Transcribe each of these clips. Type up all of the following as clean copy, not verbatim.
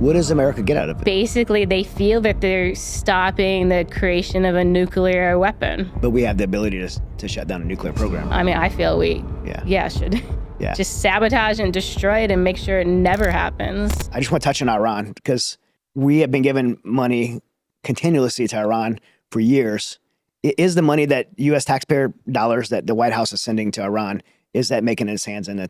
What does America get out of it? Basically, they feel that they're stopping the creation of a nuclear weapon. But we have the ability to shut down a nuclear program. I mean, I feel we should just sabotage and destroy it and make sure it never happens. I just want to touch on Iran because we have been giving money continuously to Iran for years. Is the money that U.S. taxpayer dollars that the White House is sending to Iran, is that making its hands in the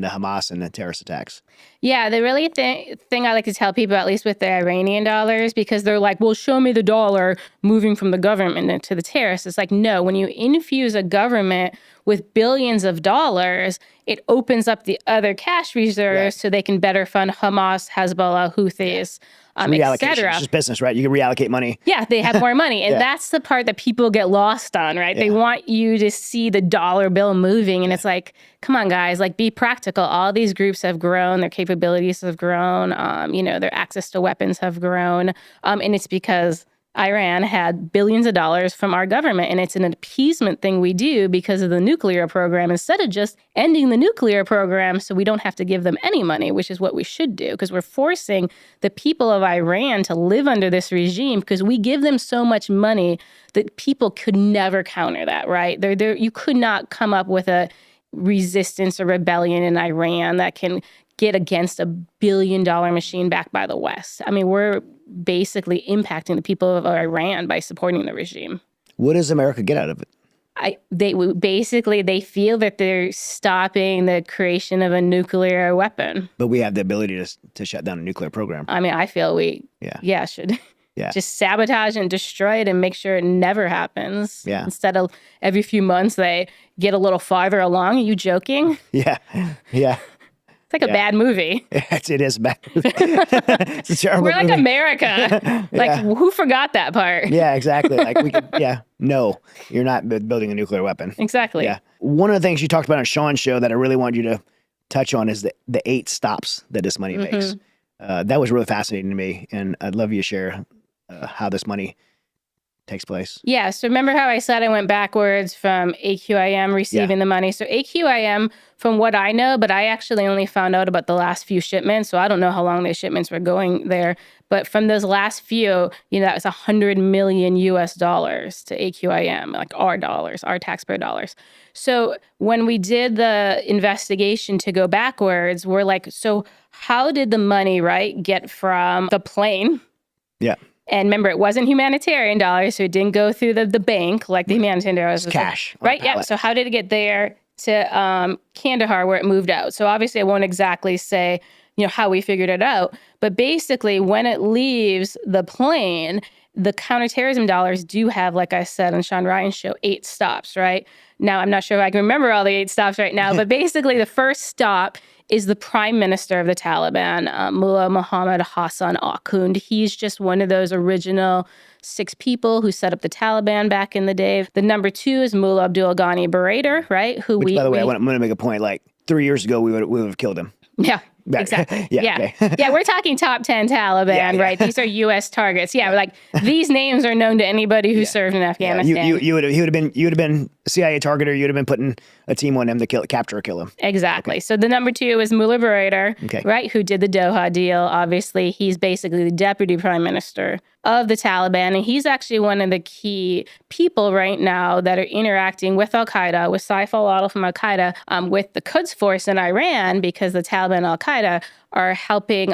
Hamas and the terrorist attacks? Yeah, the really thing I like to tell people, at least with the Iranian dollars, because they're like, well, show me the dollar moving from the government to the terrorists. It's like, no, when you infuse a government with billions of dollars, it opens up the other cash reserves so they can better fund Hamas, Hezbollah, Houthis, et cetera. It's just business, right? You can reallocate money. Yeah, they have more money. And that's the part that people get lost on, right? They want you to see the dollar bill moving. And it's like, come on, guys, like be practical. All these groups have grown. Their capabilities have grown. Their access to weapons have grown. And it's because Iran had billions of dollars from our government. And it's an appeasement thing we do because of the nuclear program, instead of just ending the nuclear program so we don't have to give them any money, which is what we should do, because we're forcing the people of Iran to live under this regime because we give them so much money that people could never counter that, right? You could not come up with a resistance or rebellion in Iran that can get against $1 billion machine backed by the West. I mean, we're basically impacting the people of Iran by supporting the regime. What does America get out of it? They feel that they're stopping the creation of a nuclear weapon. But we have the ability to shut down a nuclear program. I mean, I feel we should just sabotage and destroy it and make sure it never happens. Yeah. Instead of every few months they get a little farther along. Are you joking? Yeah. It's like a bad movie. It is a bad movie. It's a terrible We're like movie. America. Who forgot that part? Yeah, exactly. Like we could, no, you're not building a nuclear weapon. Exactly. Yeah. One of the things you talked about on Sean's show that I really want you to touch on is the 8 stops that this money makes. That was really fascinating to me. And I'd love you to share how this money takes place. Yeah. So remember how I said I went backwards from AQIM receiving the money? So AQIM, from what I know, but I actually only found out about the last few shipments. So I don't know how long those shipments were going there. But from those last few, that was $100 million US dollars to AQIM, like our dollars, our taxpayer dollars. So when we did the investigation to go backwards, we're like, so how did the money, get from the plane? Yeah. And remember, it wasn't humanitarian dollars, so it didn't go through the bank like the humanitarian dollars. It's cash. Right, yeah. So how did it get there to Kandahar where it moved out? So obviously I won't exactly say, how we figured it out. But basically, when it leaves the plane, the counter-terrorism dollars do have, like I said on Sean Ryan's show, 8 stops, right? Now, I'm not sure if I can remember all the 8 stops right now, but basically the first stop is the prime minister of the Taliban, Mullah Muhammad Hassan Akhund. He's just one of those original 6 people who set up the Taliban back in the day. The number 2 is Mullah Abdul Ghani Baradar, right? Which, by the way, I'm going to make a point. Like 3 years ago, we would have killed him. Yeah. Exactly. Yeah, we're talking top 10 Taliban, right? These are U.S. targets. Yeah, like these names are known to anybody who served in Afghanistan. You would have been a CIA targeter. You'd have been putting a team on him to capture or kill him. Exactly. Okay. So the number 2 is Mullah Baradar, right? Who did the Doha deal? Obviously, he's basically the deputy prime minister of the Taliban, and he's actually one of the key people right now that are interacting with al-Qaeda, with Saif al-Adil from al-Qaeda, with the Quds Force in Iran, because the Taliban and al-Qaeda are helping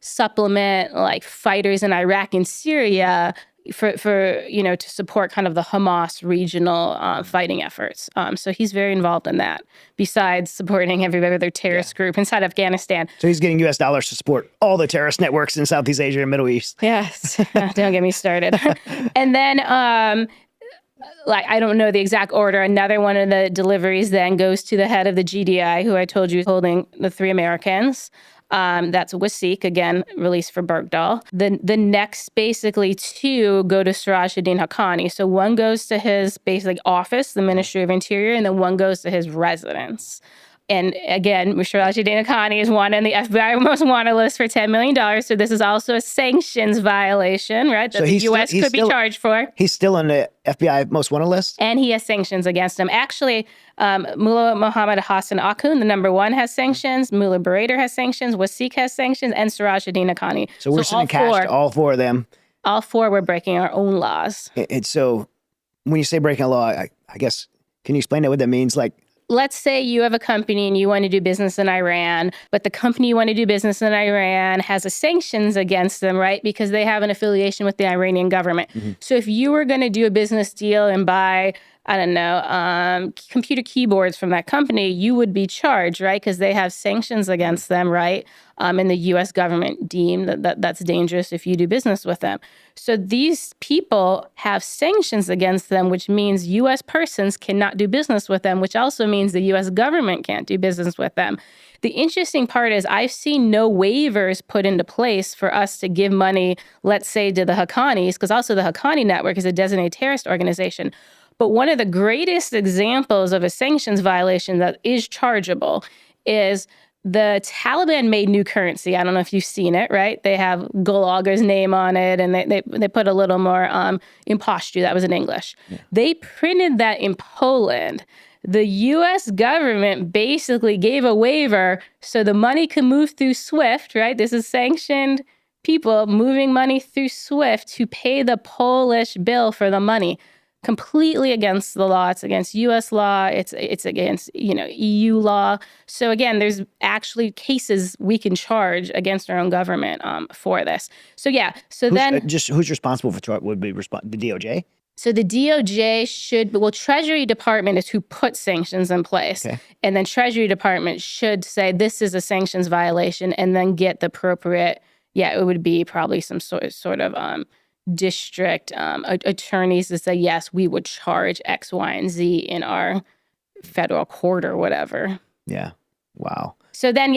supplement like fighters in Iraq and Syria for to support kind of the Hamas regional fighting efforts. So he's very involved in that, besides supporting every other terrorist group inside Afghanistan. So he's getting U.S. dollars to support all the terrorist networks in Southeast Asia and Middle East. Yes. Don't get me started. And then, I don't know the exact order. Another one of the deliveries then goes to the head of the GDI, who I told you is holding the 3 Americans. That's Wasik, again, released for Bergdahl. The next, basically, 2 go to Sirajuddin Haqqani. So one goes to his, basically, office, the Ministry of Interior, and then one goes to his residence. And again, Rashida Khani is wanted on the FBI most wanted list for $10 million. So this is also a sanctions violation, right? That the U.S. could be charged for. He's still on the FBI most wanted list? And he has sanctions against him. Actually, Mullah Mohammed Hassan Akhund, the number one, has sanctions. Mullah Barader has sanctions. Wasik has sanctions. And Siraj-ad-Din Haqqani. So we're sending cash to all four of them. All four were breaking our own laws. And so when you say breaking a law, I guess, can you explain what that means? Like, let's say you have a company and you want to do business in Iran, but the company you want to do business in Iran has a sanctions against them, right? Because they have an affiliation with the Iranian government. Mm-hmm. So if you were going to do a business deal and buy, I don't know, computer keyboards from that company, you would be charged, right? Because they have sanctions against them, right? And the U.S. government deemed that's dangerous if you do business with them. So these people have sanctions against them, which means U.S. persons cannot do business with them, which also means the U.S. government can't do business with them. The interesting part is I've seen no waivers put into place for us to give money, let's say, to the Haqqanis, because also the Haqqani network is a designated terrorist organization. But one of the greatest examples of a sanctions violation that is chargeable is the Taliban made new currency. I don't know if you've seen it, right? They have Gulager's name on it, and they put a little more imposture. That was in English. Yeah. They printed that in Poland. The U.S. government basically gave a waiver so the money could move through SWIFT, right? This is sanctioned people moving money through SWIFT to pay the Polish bill for the money. Completely against the law. It's against U.S. law. It's against, EU law. So again, there's actually cases we can charge against our own government for this. So yeah. So who's responsible for would be the DOJ? So the DOJ Treasury Department is who puts sanctions in place. Okay. And then Treasury Department should say this is a sanctions violation and then get the appropriate, it would be probably some sort of district attorneys to say, yes, we would charge X, Y, and Z in our federal court or whatever. Yeah. Wow. So then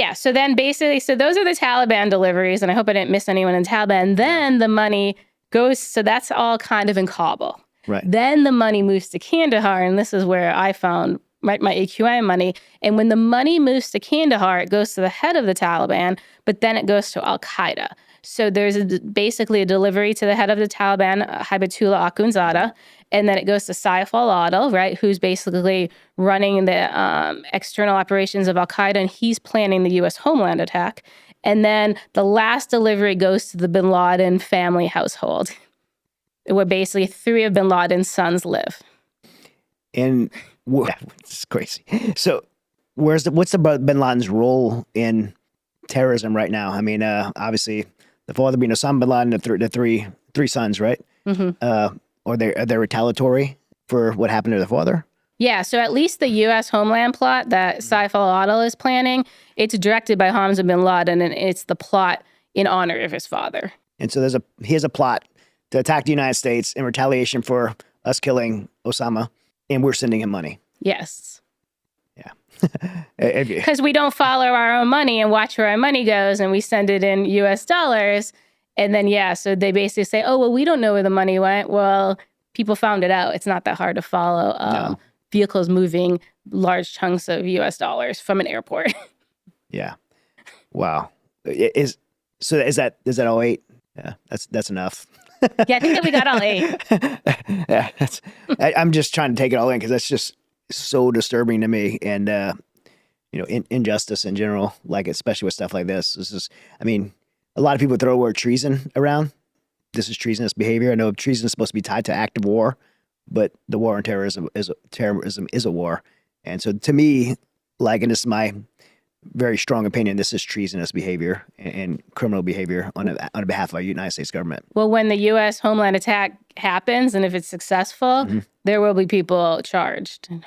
basically, those are the Taliban deliveries, and I hope I didn't miss anyone in Taliban. Then the money goes, so that's all kind of in Kabul. Right. Then the money moves to Kandahar, and this is where I found my AQI money. And when the money moves to Kandahar, it goes to the head of the Taliban, but then it goes to al-Qaeda. So there's basically a delivery to the head of the Taliban, Hibatullah Akhundzada, and then it goes to Saif al-Adil, right, who's basically running the external operations of al-Qaeda, and he's planning the U.S. Homeland-Attack. And then the last delivery goes to the bin Laden family household, where basically 3 of bin Laden's sons live. And it's crazy. So what's the bin Laden's role in terrorism right now? I mean, obviously, the father being Osama bin Laden, the three sons, right? Mm-hmm. Are they retaliatory for what happened to the father? Yeah, so at least the U.S. Homeland plot that Saif al-Adil is planning, it's directed by Hamza bin Laden, and it's the plot in honor of his father. And so he has a plot to attack the United States in retaliation for us killing Osama, and we're sending him money. Yes. Yeah. Because we don't follow our own money and watch where our money goes, and we send it in U.S. dollars. And then, so they basically say, oh, well, we don't know where the money went. Well, people found it out. It's not that hard to follow. No. Vehicles moving large chunks of U.S. dollars from an airport. Yeah. Wow. Is that all 8? Yeah, that's enough. Yeah, I think that we got all 8. Yeah, I'm just trying to take it all in because that's just so disturbing to me, and injustice in general, like especially with stuff like this. This is, I mean, a lot of people throw the word treason around. This is treasonous behavior. I know treason is supposed to be tied to active war, but the war on terrorism is a war, and so to me, and this is my very strong opinion, this is treasonous behavior and criminal behavior on behalf of our United States government. Well, when the U.S. Homeland-Attack happens, and if it's successful, there will be people charged, 100%.